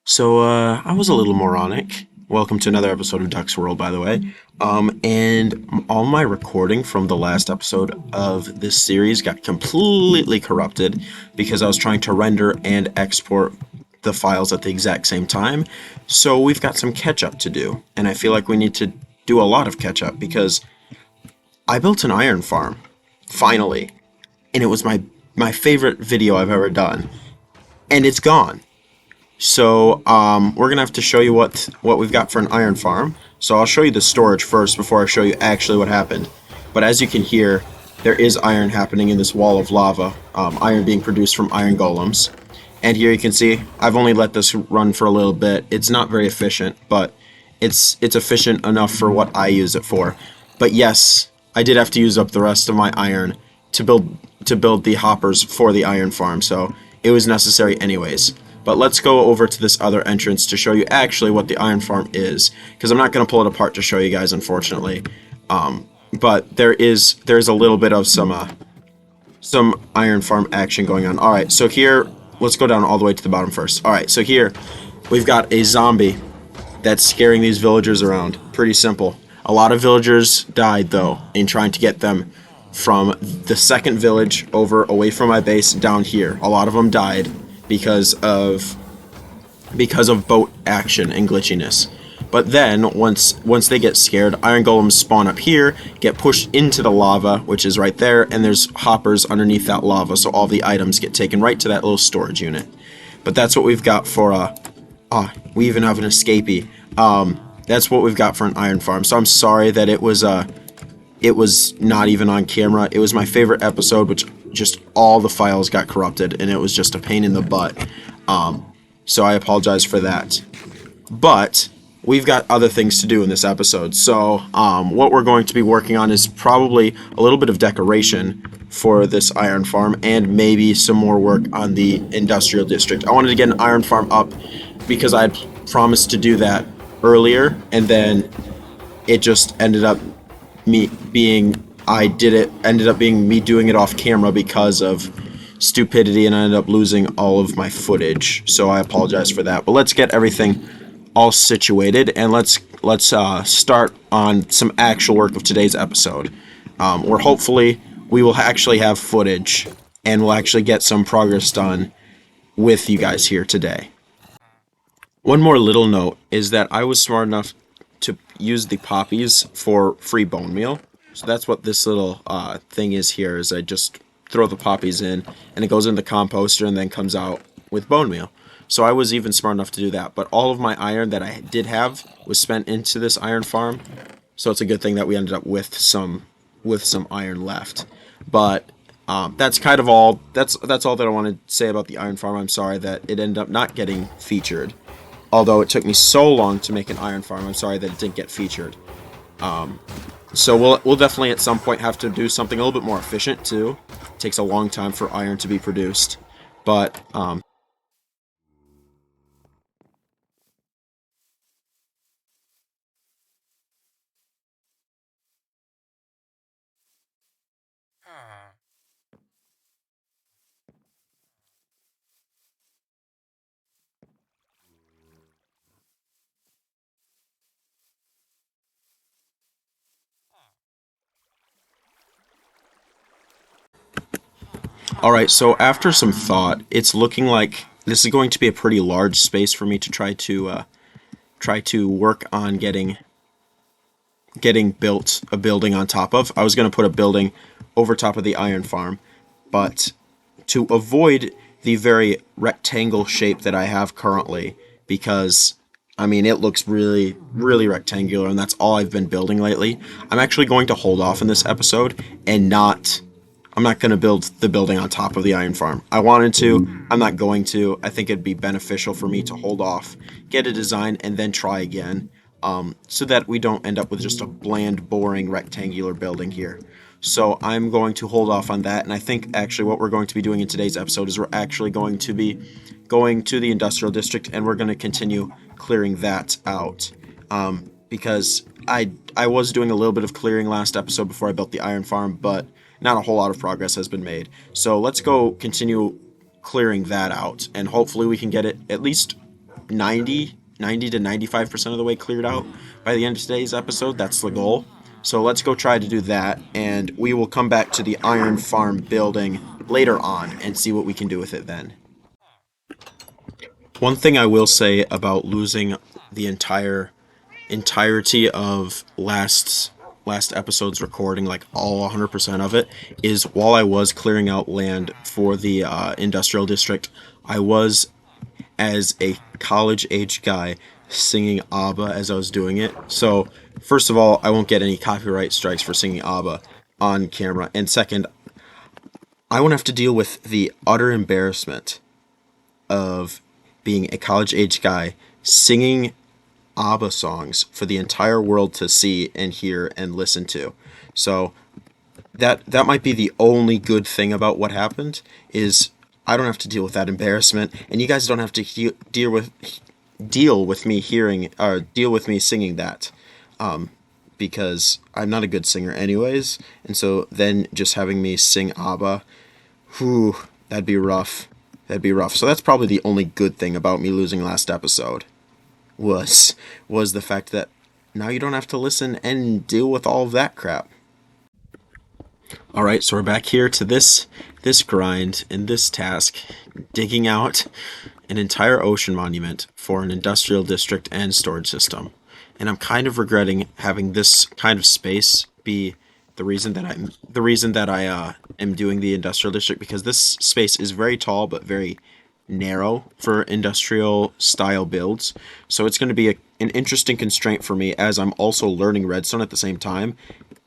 I was a little moronic. Welcome to another episode of Duck's World, by the way. And all my recording from the last episode of this series got completely corrupted because I was trying to render and export the files at the exact same time. So we've got some catch up to do, and I feel like we need to do a lot of catch up because I built an iron farm, finally, and it was my favorite video I've ever done, and it's gone. We're gonna have to show you what we've got for an iron farm. So I'll show you the storage first before I show you actually what happened. But as you can hear, there is iron happening in this wall of lava. Iron being produced from iron golems. And here you can see I've only let this run for a little bit. It's not very efficient, but it's efficient enough for what I use it for. But yes, I did have to use up the rest of my iron to build the hoppers for the iron farm. So it was necessary anyways. But let's go over to this other entrance to show you actually what the iron farm is, because I'm not going to pull it apart to show you guys, unfortunately. But there's a little bit of some iron farm action going on. All right, so here, let's go down all the way to the bottom first. All right, so here we've got a zombie that's scaring these villagers around. Pretty simple. A lot of villagers died though in trying to get them from the second village over away from my base down here. A lot of them died because of boat action and glitchiness. But then once they get scared, iron golems spawn up here, get pushed into the lava, which is right there, and there's hoppers underneath that lava, so all the items get taken right to that little storage unit. But that's what we've got for we even have an escapee. That's what we've got for an iron farm. So I'm sorry that it was not even on camera. It was my favorite episode, which just all the files got corrupted, and it was just a pain in the butt. So I apologize for that. But we've got other things to do in this episode. So what we're going to be working on is probably a little bit of decoration for this iron farm and maybe some more work on the industrial district. I wanted to get an iron farm up because I had promised to do that earlier, and then it just ended up being me doing it off camera because of stupidity, and I ended up losing all of my footage. So I apologize for that. But let's get everything all situated, and let's start on some actual work of today's episode, where hopefully we will actually have footage and we'll actually get some progress done with you guys here today. One more little note is that I was smart enough to use the poppies for free bone meal. So that's what this little thing is here, is I just throw the poppies in and it goes in the composter and then comes out with bone meal. So I was even smart enough to do that. But all of my iron that I did have was spent into this iron farm. So it's a good thing that we ended up with some iron left. But that's kind of all. That's all that I want to say about the iron farm. I'm sorry that it ended up not getting featured. Although it took me so long to make an iron farm, I'm sorry that it didn't get featured. So we'll definitely at some point have to do something a little bit more efficient too. It takes a long time for iron to be produced, but all right. So after some thought, it's looking like this is going to be a pretty large space for me to try to work on getting built a building on top of. I was going to put a building over top of the iron farm, but to avoid the very rectangle shape that I have currently, because I mean it looks really really rectangular and that's all I've been building lately, I'm actually going to hold off in this episode and not I'm not going to build the building on top of the iron farm. I wanted to, I'm not going to. I think it'd be beneficial for me to hold off, get a design, and then try again, so that we don't end up with just a bland, boring, rectangular building here. So I'm going to hold off on that, and I think actually what we're going to be doing in today's episode is we're actually going to be going to the industrial district, and we're going to continue clearing that out, because I was doing a little bit of clearing last episode before I built the iron farm, but not a whole lot of progress has been made. So let's go continue clearing that out, and hopefully we can get it at least 90 to 95% of the way cleared out by the end of today's episode. That's the goal. So let's go try to do that, and we will come back to the iron farm building later on and see what we can do with it then. One thing I will say about losing the entirety of last episode's recording, like all 100% of it, is while I was clearing out land for the industrial district, I was, as a college age guy, singing ABBA as I was doing it. So first of all, I won't get any copyright strikes for singing ABBA on camera, and second, I won't have to deal with the utter embarrassment of being a college age guy singing ABBA songs for the entire world to see and hear and listen to. So that might be the only good thing about what happened, is I don't have to deal with that embarrassment, and you guys don't have to deal with me hearing or deal with me singing that, because I'm not a good singer anyways, and so then just having me sing ABBA, whew, that'd be rough. That'd be rough. So that's probably the only good thing about me losing last episode, was the fact that now you don't have to listen and deal with all of that crap. All right, so we're back here to this grind and this task, digging out an entire ocean monument for an industrial district and storage system. And I'm kind of regretting having this kind of space be the reason that I am doing the industrial district, because this space is very tall but very narrow for industrial style builds. So it's going to be an interesting constraint for me, as I'm also learning redstone at the same time.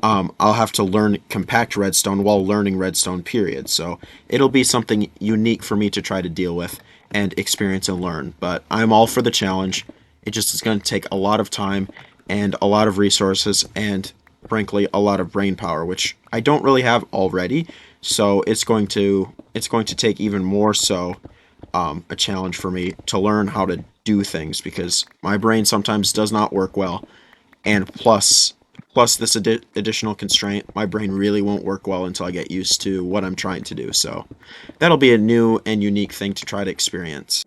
I'll have to learn compact redstone while learning redstone, period. So it'll be something unique for me to try to deal with and experience and learn. But I'm all for the challenge. It just is going to take a lot of time and a lot of resources and, frankly, a lot of brain power, which I don't really have already. So it's going to take even more so a challenge for me to learn how to do things, because my brain sometimes does not work well, and plus this additional constraint, my brain really won't work well until I get used to what I'm trying to do. So that'll be a new and unique thing to try to experience.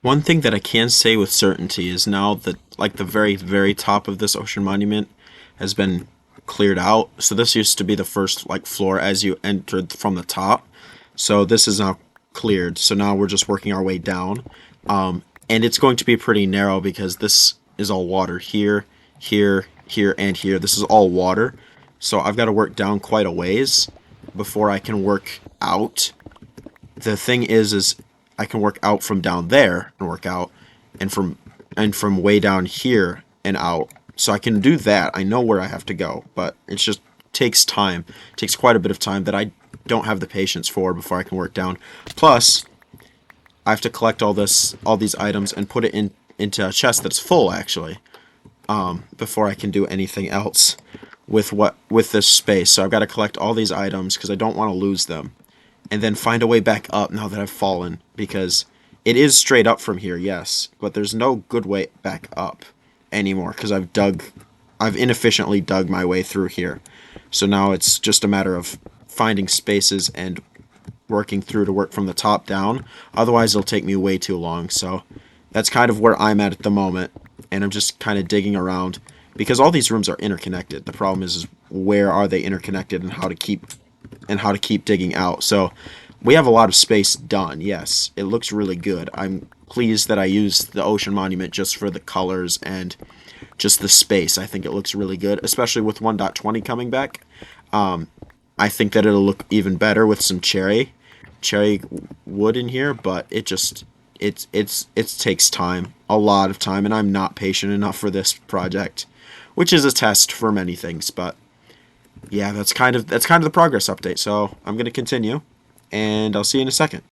One thing that I can say with certainty is now that, like, the very, very top of this ocean monument has been cleared out. So this used to be the first, like, floor as you entered from the top. So this is now cleared. So now we're just working our way down. And it's going to be pretty narrow because this is all water here, here, here, and here. This is all water. So I've got to work down quite a ways before I can work out. The thing is I can work out from down there and work out, and from way down here and out. So I can do that. I know where I have to go, but it just takes time. It takes quite a bit of time that I don't have the patience for before I can work down. Plus, I have to collect all these items and put it into a chest that's full, actually, before I can do anything else with this space. So I've got to collect all these items because I don't want to lose them, and then find a way back up now that I've fallen, because it is straight up from here, yes, but there's no good way back up anymore because I've inefficiently dug my way through here. So now it's just a matter of finding spaces and working through to work from the top down. Otherwise, it'll take me way too long. So that's kind of where I'm at the moment, and I'm just kind of digging around because all these rooms are interconnected. The problem is where are they interconnected, and how to keep digging out. So we have a lot of space done. Yes, it looks really good. I'm pleased that I used the ocean monument just for the colors and just the space. I think it looks really good, especially with 1.20 coming back. I think that it'll look even better with some cherry wood in here, but it takes time, a lot of time, and I'm not patient enough for this project, which is a test for many things. But yeah, that's kind of the progress update. So I'm going to continue, and I'll see you in a second.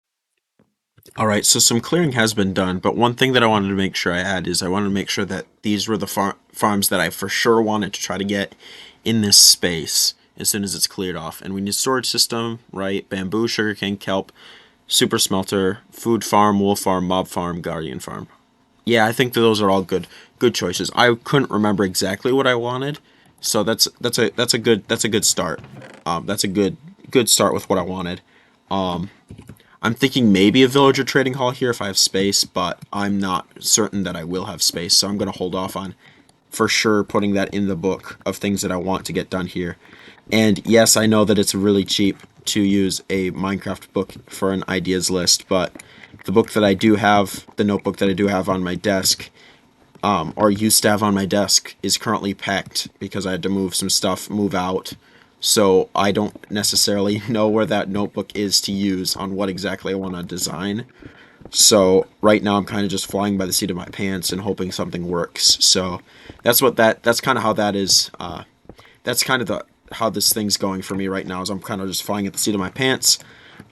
All right, so some clearing has been done, but one thing that I wanted to make sure I had is I wanted to make sure that these were the farms that I for sure wanted to try to get in this space as soon as it's cleared off. And we need storage system, right? Bamboo, sugarcane, kelp, super smelter, food farm, wool farm, mob farm, guardian farm. Yeah, I think that those are all good choices. I couldn't remember exactly what I wanted, so that's a good start. That's a good start with what I wanted. I'm thinking maybe a villager trading hall here if I have space, but I'm not certain that I will have space, so I'm going to hold off on for sure putting that in the book of things that I want to get done here. And yes, I know that it's really cheap to use a Minecraft book for an ideas list, but the book that I do have, the notebook that I do have on my desk, or used to have on my desk, is currently packed because I had to move some stuff, move out. So I don't necessarily know where that notebook is to use on what exactly I want to design. So right now I'm kind of just flying by the seat of my pants and hoping something works. So that's kind of how that is. That's kind of the how this thing's going for me right now. Is I'm kind of just flying at the seat of my pants,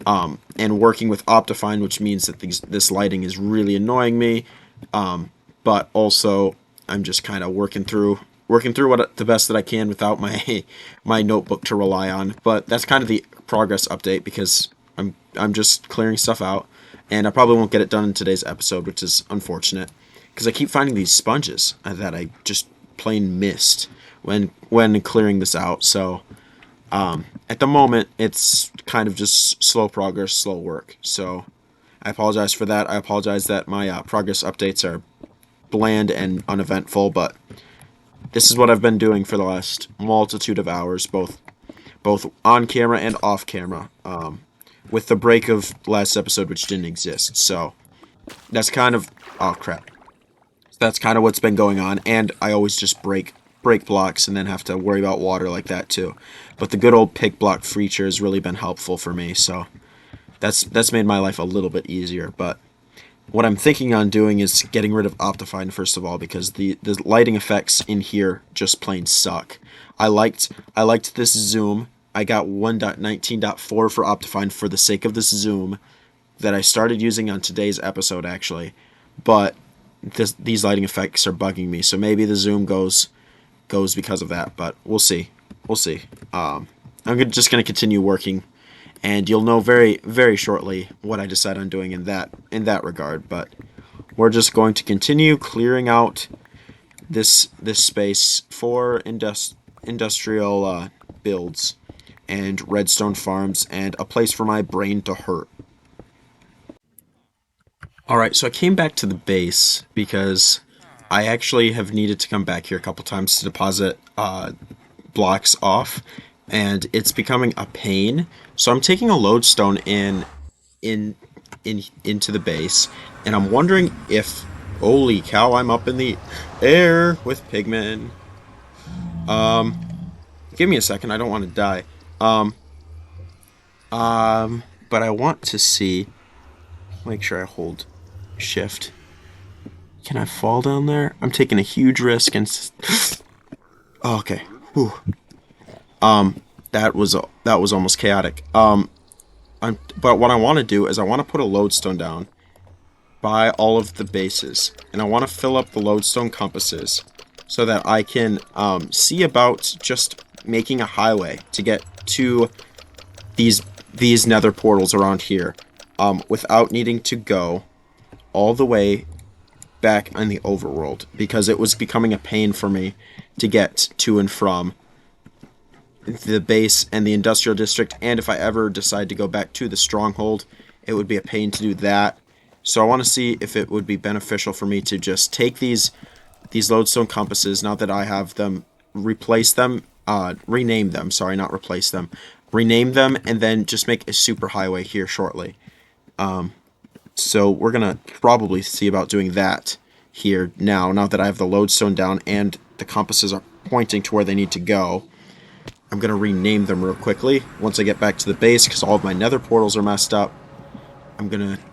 and working with Optifine, which means that this lighting is really annoying me. But also I'm just kind of working through what the best that I can without my my notebook to rely on. But that's kind of the progress update because I'm just clearing stuff out, and I probably won't get it done in today's episode, which is unfortunate because I keep finding these sponges that I just plain missed when clearing this out. So at the moment, it's kind of just slow progress, slow work. So I apologize for that. I apologize that my progress updates are bland and uneventful, but this is what I've been doing for the last multitude of hours, both on camera and off camera, with the break of last episode, which didn't exist. So that's kind of oh crap. That's kind of what's been going on, and I always just break blocks and then have to worry about water like that too. But the good old pick block feature has really been helpful for me, so that's made my life a little bit easier. But what I'm thinking on doing is getting rid of Optifine first of all because the lighting effects in here just plain suck. I liked this zoom. I got 1.19.4 for Optifine for the sake of this zoom that I started using on today's episode actually, but these lighting effects are bugging me. So maybe the zoom goes because of that, but we'll see. We'll see. I'm just gonna continue working, and you'll know very very shortly what I decide on doing in that regard. But we're just going to continue clearing out this space for industrial builds and redstone farms and a place for my brain to hurt. All right, so I came back to the base because I actually have needed to come back here a couple times to deposit blocks off, and it's becoming a pain. So I'm taking a lodestone in into the base, and I'm wondering if holy cow, I'm up in the air with pigmen. Give me a second, I don't want to die. Um but I want to see. Make sure I hold shift. Can I fall down there? I'm taking a huge risk and oh, okay. Whew. That was almost chaotic. But what I want to do is I want to put a lodestone down by all of the bases, and I want to fill up the lodestone compasses so that I can see about just making a highway to get to these these nether portals around here, without needing to go all the way back in the overworld because it was becoming a pain for me to get to and from the base and the industrial district, and if I ever decide to go back to the stronghold, it would be a pain to do that. So I want to see if it would be beneficial for me to just take these lodestone compasses now that I have them, replace them, rename them, sorry, not replace them, rename them, and then just make a super highway here shortly. So we're gonna probably see about doing that here now that I have the lodestone down and the compasses are pointing to where they need to go. I'm gonna rename them real quickly once I get back to the base because all of my nether portals are messed up.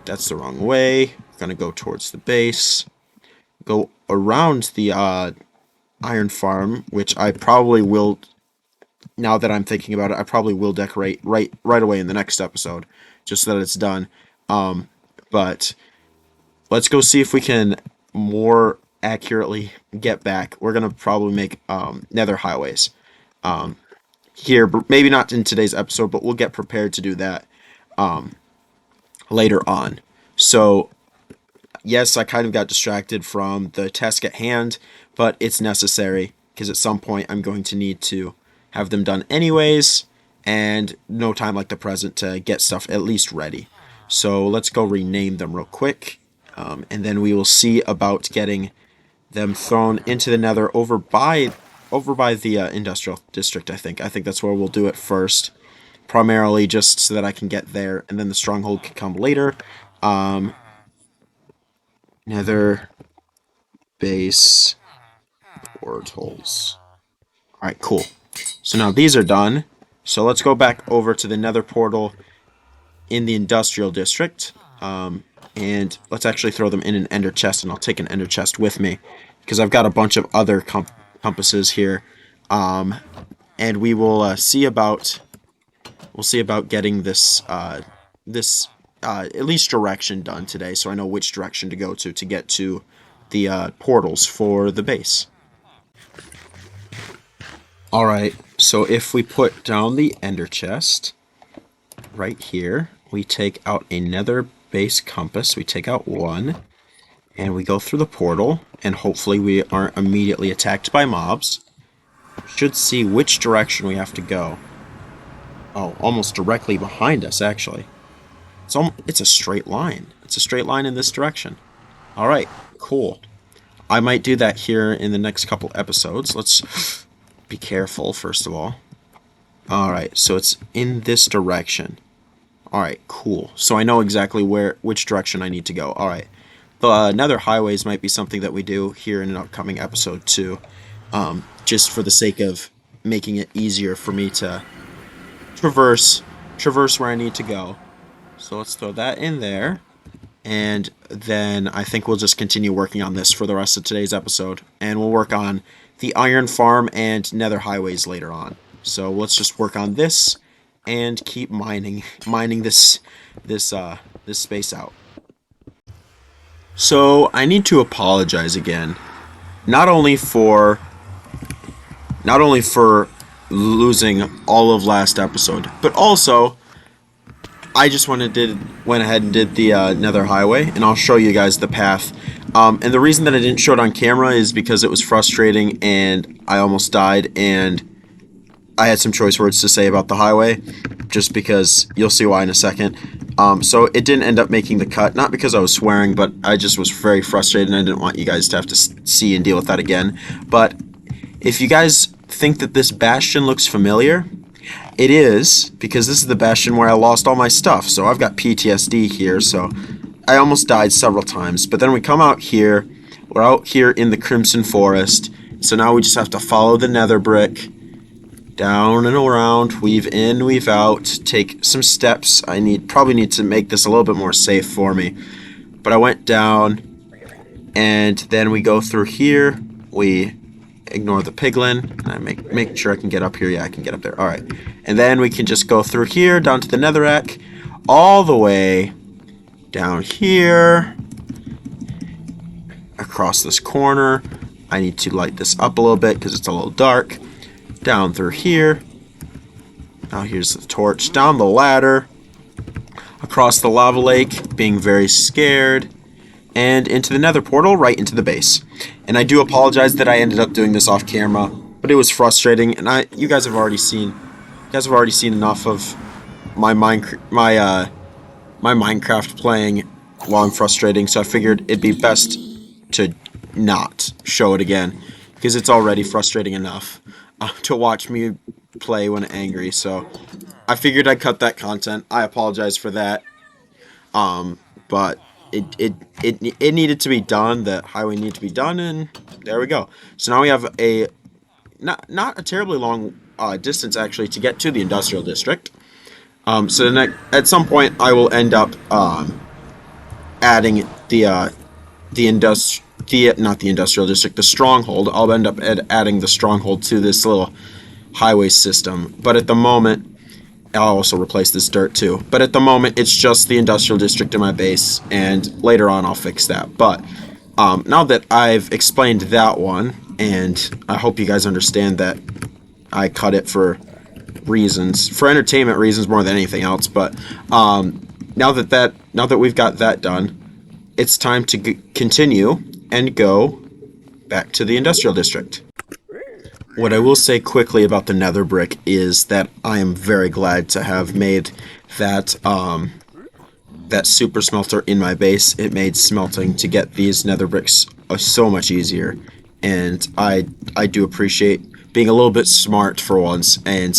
That's the wrong way. I'm gonna go towards the base, go around the iron farm, which I probably will, now that I'm thinking about it, I probably will decorate right away in the next episode, just so that it's done. But let's go see if we can more accurately get back. We're gonna probably make nether highways here, maybe not in today's episode, but we'll get prepared to do that later on. So yes, I kind of got distracted from the task at hand, but it's necessary because at some point I'm going to need to have them done anyways, and no time like the present to get stuff at least ready. So let's go rename them real quick. And then we will see about getting them thrown into the nether over by the industrial district, I think that's where we'll do it first. Primarily just so that I can get there, and then the stronghold can come later. Nether base portals. Alright, cool. So now these are done. So let's go back over to the nether portal in the industrial district. And let's actually throw them in an ender chest, and I'll take an ender chest with me because I've got a bunch of other compasses here. And we will see about getting this at least direction done today, so I know which direction to go to get to the portals for the base. Alright, so if we put down the ender chest right here, we take out a nether base compass, we take out one, and we go through the portal, and hopefully we aren't immediately attacked by mobs. Should see which direction we have to go. Oh, almost directly behind us, actually. It's a straight line. It's a straight line in this direction. Alright, cool. I might do that here in the next couple episodes. Let's be careful, first of all. Alright, so it's in this direction. Alright, cool. So I know exactly which direction I need to go. Alright. The nether highways might be something that we do here in an upcoming episode, too. Just for the sake of making it easier for me to traverse where I need to go. So let's throw that in there. And then I think we'll just continue working on this for the rest of today's episode. And we'll work on the iron farm and nether highways later on. So let's just work on this and keep mining this space out. So I need to apologize again. Not only for losing all of last episode, but also I just went ahead and did the nether highway, and I'll show you guys the path. And the reason that I didn't show it on camera is because it was frustrating and I almost died, and I had some choice words to say about the highway, just because you'll see why in a second. So it didn't end up making the cut, not because I was swearing, but I just was very frustrated and I didn't want you guys to have to see and deal with that again. But if you guys think that this bastion looks familiar, it is, because this is the bastion where I lost all my stuff, so I've got PTSD here, so I almost died several times. But then we come out here, we're out here in the Crimson Forest, so now we just have to follow the nether brick, down and around, weave in, weave out, take some steps. I probably need to make this a little bit more safe for me. But I went down, and then we go through here, we ignore the piglin, and I make sure I can get up here. Yeah, I can get up there. Alright. And then we can just go through here, down to the netherrack, all the way down here, across this corner. I need to light this up a little bit because it's a little dark. Down through here. Now here's the torch. Down the ladder, across the lava lake, being very scared, and into the nether portal, right into the base. And I do apologize that I ended up doing this off camera, but it was frustrating, and you guys have already seen enough of my Minecraft playing while I'm frustrating, so I figured it'd be best to not show it again, because it's already frustrating enough to watch me play when angry. So I figured I'd cut that content. I apologize for that, but it needed to be done. The highway needed to be done, and there we go. So now we have a not a terribly long distance actually to get to the industrial district. So at some point I will end up adding the stronghold. I'll end up adding the stronghold to this little highway system. But at the moment, I'll also replace this dirt too. But at the moment, it's just the industrial district in my base, and later on I'll fix that. But now that I've explained that one, and I hope you guys understand that I cut it for entertainment reasons more than anything else. But now that we've got that done, it's time to continue and go back to the industrial district. What I will say quickly about the nether brick is that I am very glad to have made that that super smelter in my base, it made smelting to get these nether bricks so much easier. And I do appreciate being a little bit smart for once and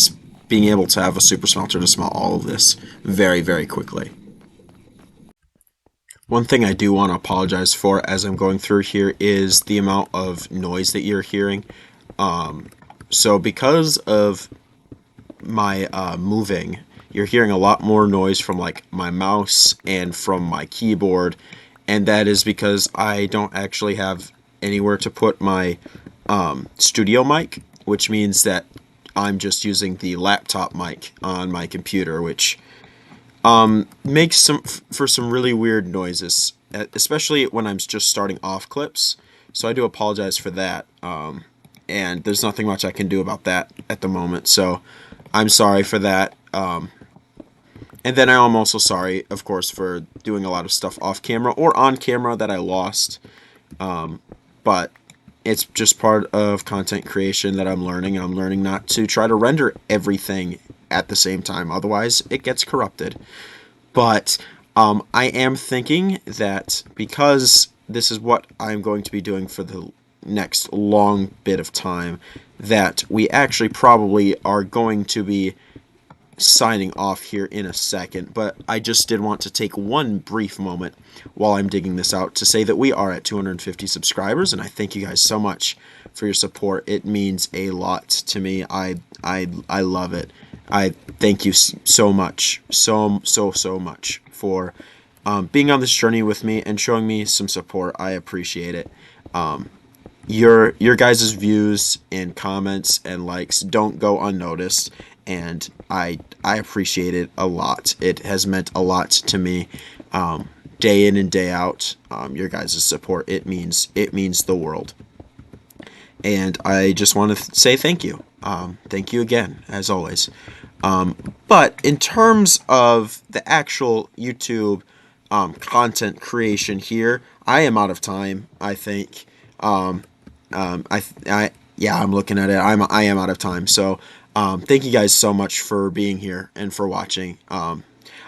being able to have a super smelter to smelt all of this very, very quickly. One thing I do want to apologize for as I'm going through here is the amount of noise that you're hearing. So because of my moving, you're hearing a lot more noise from like my mouse and from my keyboard, and that is because I don't actually have anywhere to put my studio mic, which means that I'm just using the laptop mic on my computer, which makes some really weird noises, especially when I'm just starting off clips. So I do apologize for that. And there's nothing much I can do about that at the moment. So I'm sorry for that. And then I'm also sorry, of course, for doing a lot of stuff off camera or on camera that I lost. But it's just part of content creation that I'm learning. I'm learning not to try to render everything at the same time. Otherwise, it gets corrupted. But I am thinking that because this is what I'm going to be doing for the next long bit of time, that we actually probably are going to be signing off here in a second, but I just did want to take one brief moment while I'm digging this out to say that we are at 250 subscribers, and I thank you guys so much for your support. It means a lot to me. I love it. I thank you so much, so much for being on this journey with me and showing me some support. I appreciate it. Your guys' views and comments and likes don't go unnoticed, and I appreciate it a lot. It has meant a lot to me, day in and day out. Your guys' support, it means the world, and I just want to say thank you. Thank you again, as always. But in terms of the actual YouTube content creation here, I am out of time. I think. Yeah, I'm looking at it. I am out of time. So, thank you guys so much for being here and for watching.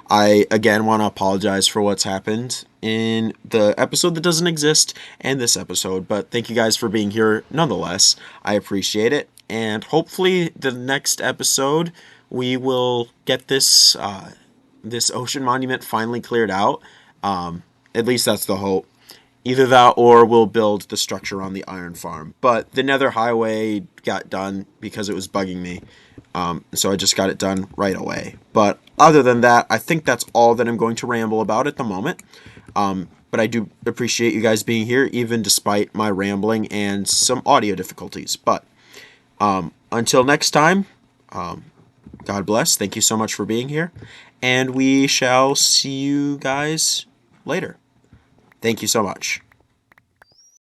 I again want to apologize for what's happened in the episode that doesn't exist and this episode, but thank you guys for being here nonetheless. I appreciate it, and hopefully the next episode we will get this ocean monument finally cleared out. At least that's the hope. Either that or we'll build the structure on the iron farm. But the nether highway got done because it was bugging me. So I just got it done right away. But other than that, I think that's all that I'm going to ramble about at the moment. But I do appreciate you guys being here, even despite my rambling and some audio difficulties. But until next time, God bless. Thank you so much for being here. And we shall see you guys later. Thank you so much.